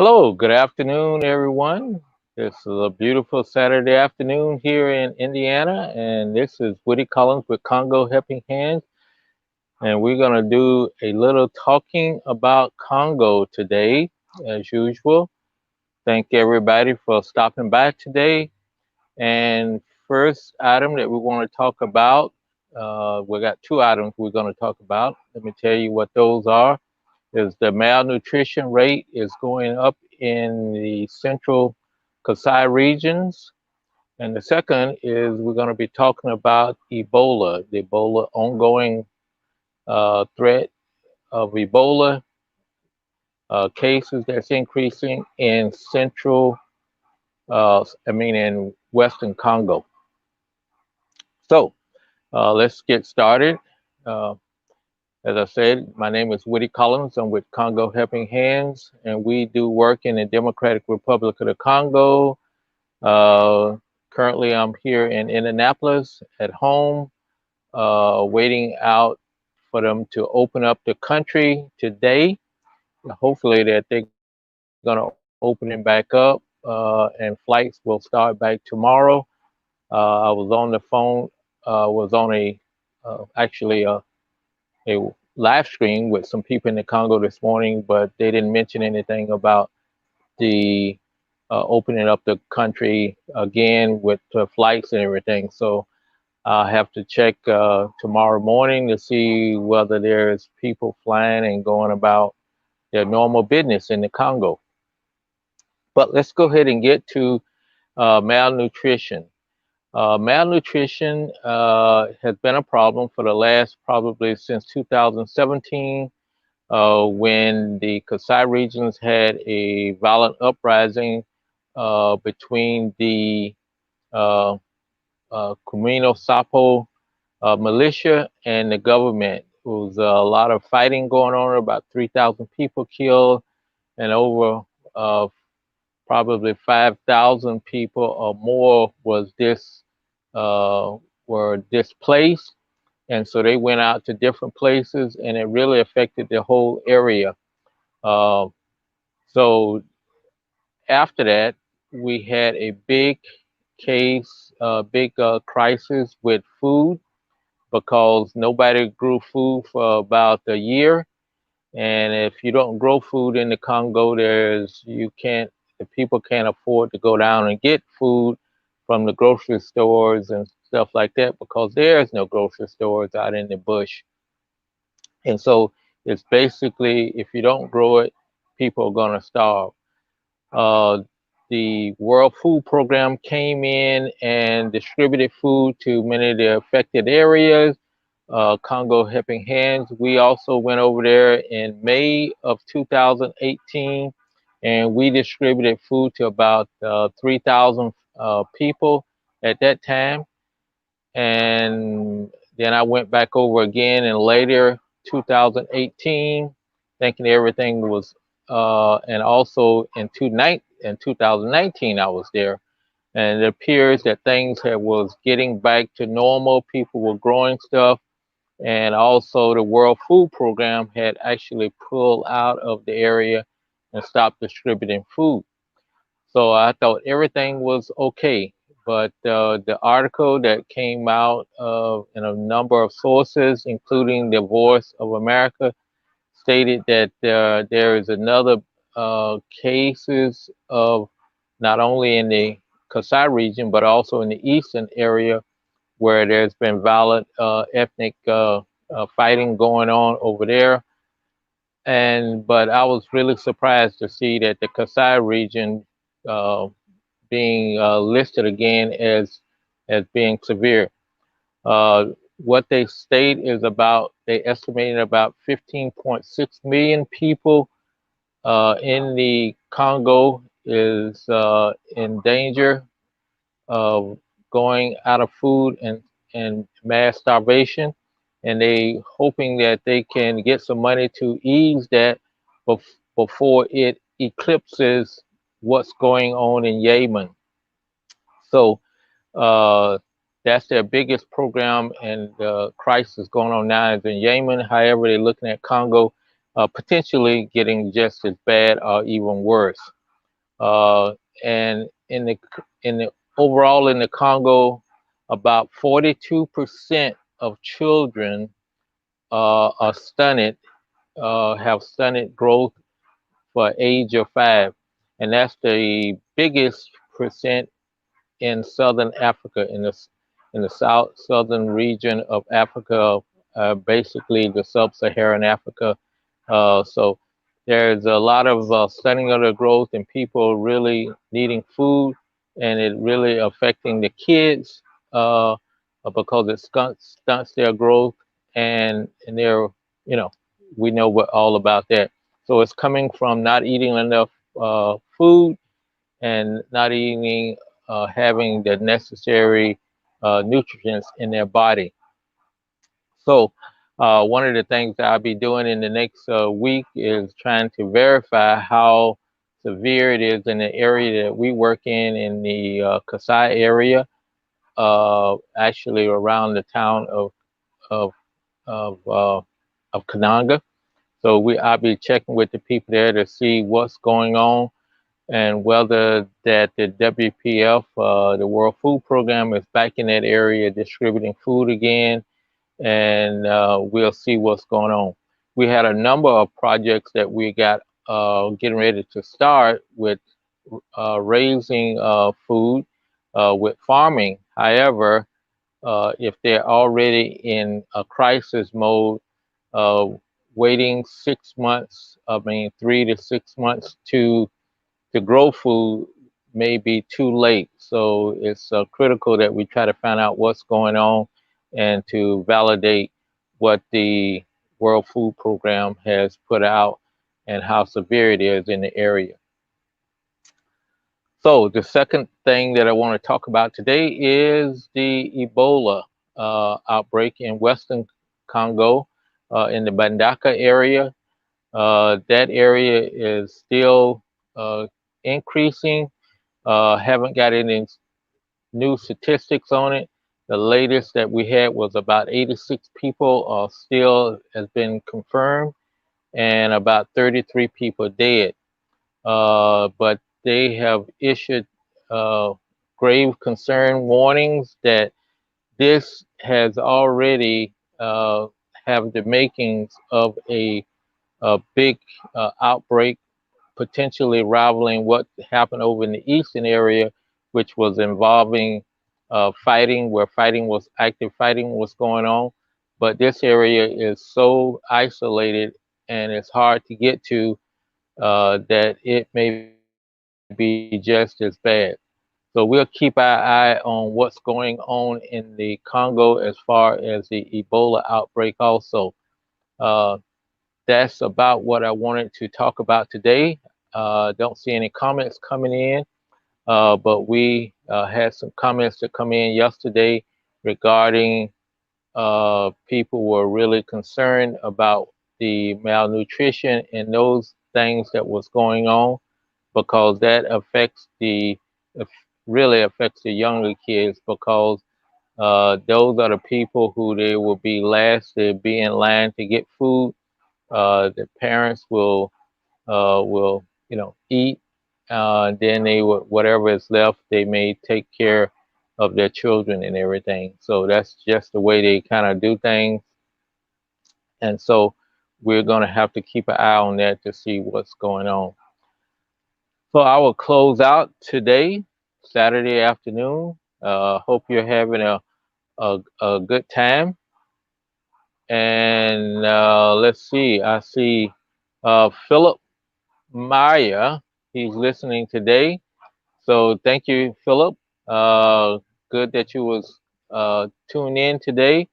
Hello, good afternoon, everyone. This is a beautiful Saturday afternoon here in Indiana, and this is Woody Collins with Congo Helping Hands, and we're going to do a little talking about Congo today, as usual. Thank everybody for stopping by today. And first item that we want to talk about, we got two items we're going to talk about. Let me tell you what those are. Is the malnutrition rate is going up in the central Kasaï regions. And the second is we're going to be talking about Ebola, the Ebola ongoing threat of Ebola cases that's increasing in in Western Congo. So let's get started. Uh, As I said, my name is Woody Collins. I'm with Congo Helping Hands, and we do work in the Democratic Republic of the Congo. Uh, Currently, I'm here in Indianapolis at home, waiting out for them to open up the country today. Hopefully, that they're going to open it back up, and flights will start back tomorrow. I was on the phone, was on a live stream with some people in the Congo this morning, but they didn't mention anything about the opening up the country again with flights and everything. So I have to check tomorrow morning to see whether there's people flying and going about their normal business in the Congo. But let's go ahead and get to malnutrition. Malnutrition has been a problem for the last probably since 2017 when the Kasaï regions had a violent uprising between the uh, Camino Sapo militia and the government. There was a lot of fighting going on, about 3,000 people killed, and over uh, probably 5,000 people or more were displaced, and so they went out to different places, and it really affected the whole area. Uh, so after that, we had a big crisis with food because nobody grew food for about a year. And if you don't grow food in the Congo, the people can't afford to go down and get food from the grocery stores and stuff like that because there's no grocery stores out in the bush. And so it's basically, if you don't grow it, people are going to starve. Uh, the World Food Program came in and distributed food to many of the affected areas. Congo Helping Hands, we also went over there in May of 2018 and we distributed food to about 3,000 people at that time. And then I went back over again in later 2018, thinking everything was, and also in 2019 I was there, and it appears that was getting back to normal. People were growing stuff, and also the World Food Program had actually pulled out of the area and stopped distributing food. So I thought everything was okay. But the article that came out in a number of sources, including the Voice of America, stated that there is another cases of not only in the Kasai region, but also in the eastern area where there's been violent ethnic fighting going on over there. But I was really surprised to see that the Kasai region uh, being listed again as being severe. What they state is they estimated about 15.6 million people in the Congo is in danger of going out of food and mass starvation, and they hoping that they can get some money to ease that before it eclipses what's going on in Yemen. So uh, that's their biggest program, and the crisis going on now is in Yemen. However, they're looking at Congo. potentially getting just as bad or even worse. Uh, and in the overall in the Congo, about 42% of children are stunted, have stunted growth for age of 5, and that's the biggest percent in southern Africa, in the southern region of Africa, basically the sub-Saharan Africa. So there's a lot of stunting of the growth and people really needing food, and it really affecting the kids because it stunts their growth, and they're, you know, we know what all about that. So it's coming from not eating enough food and not eating, having the necessary nutrients in their body. So one of the things that I'll be doing in the next week is trying to verify how severe it is in the area that we work in the Kasaï area, actually around the town of of, uh, of Kananga. So I'll be checking with the people there to see what's going on and whether that the WPF, the World Food Program, is back in that area distributing food again, and we'll see what's going on. We had a number of projects that we got getting ready to start with raising food with farming. However, if they're already in a crisis mode, uh, waiting 6 months, I mean 3 to 6 months to grow food may be too late. So it's critical that we try to find out what's going on and to validate what the World Food Program has put out and how severe it is in the area. So the second thing that I want to talk about today is the Ebola outbreak in Western Congo, in the Bandaka area. That area is still increasing. Haven't got any new statistics on it. The latest that we had was about 86 people still has been confirmed, and about 33 people dead. But they have issued grave concern warnings that this has already have the makings of a big outbreak, potentially rivaling what happened over in the eastern area, which was involving fighting, where active fighting was going on. But this area is so isolated and it's hard to get to, that it may be just as bad. So we'll keep our eye on what's going on in the Congo as far as the Ebola outbreak also. Uh, that's about what I wanted to talk about today. Don't see any comments coming in, but we had some comments that come in yesterday regarding people were really concerned about the malnutrition and those things that was going on, because that really affects the younger kids, because those are the people who they will be last to be in line to get food. The parents will, you know, eat. Then they will, whatever is left, they may take care of their children and everything. So that's just the way they kind of do things. And so we're going to have to keep an eye on that to see what's going on. So I will close out today, Saturday afternoon. Hope you're having a good time. And let's see, I see Philip Maya. He's listening today. So thank you, Philip. Good that you was tuned in today,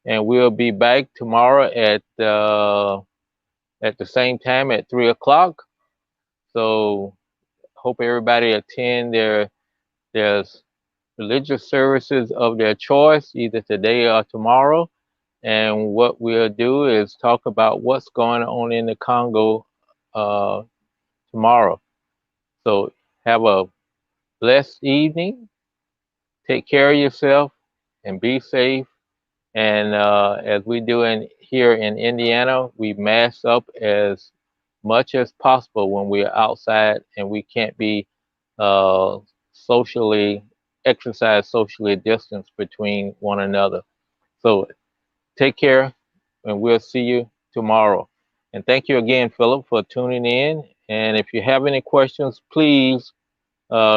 and we'll be back tomorrow at the same time at 3 o'clock. So hope everybody attend their religious services of their choice, either today or tomorrow. And what we'll do is talk about what's going on in the Congo uh, tomorrow. So have a blessed evening. Take care of yourself and be safe. And as we do here in Indiana, we mask up as much as possible when we're outside and we can't be uh, socially socially distanced between one another. So take care, and we'll see you tomorrow. And thank you again, Philip, for tuning in. And if you have any questions, please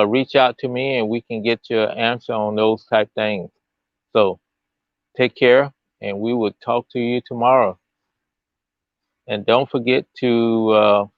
reach out to me, and we can get you an answer on those type things. So take care, and we will talk to you tomorrow. And don't forget to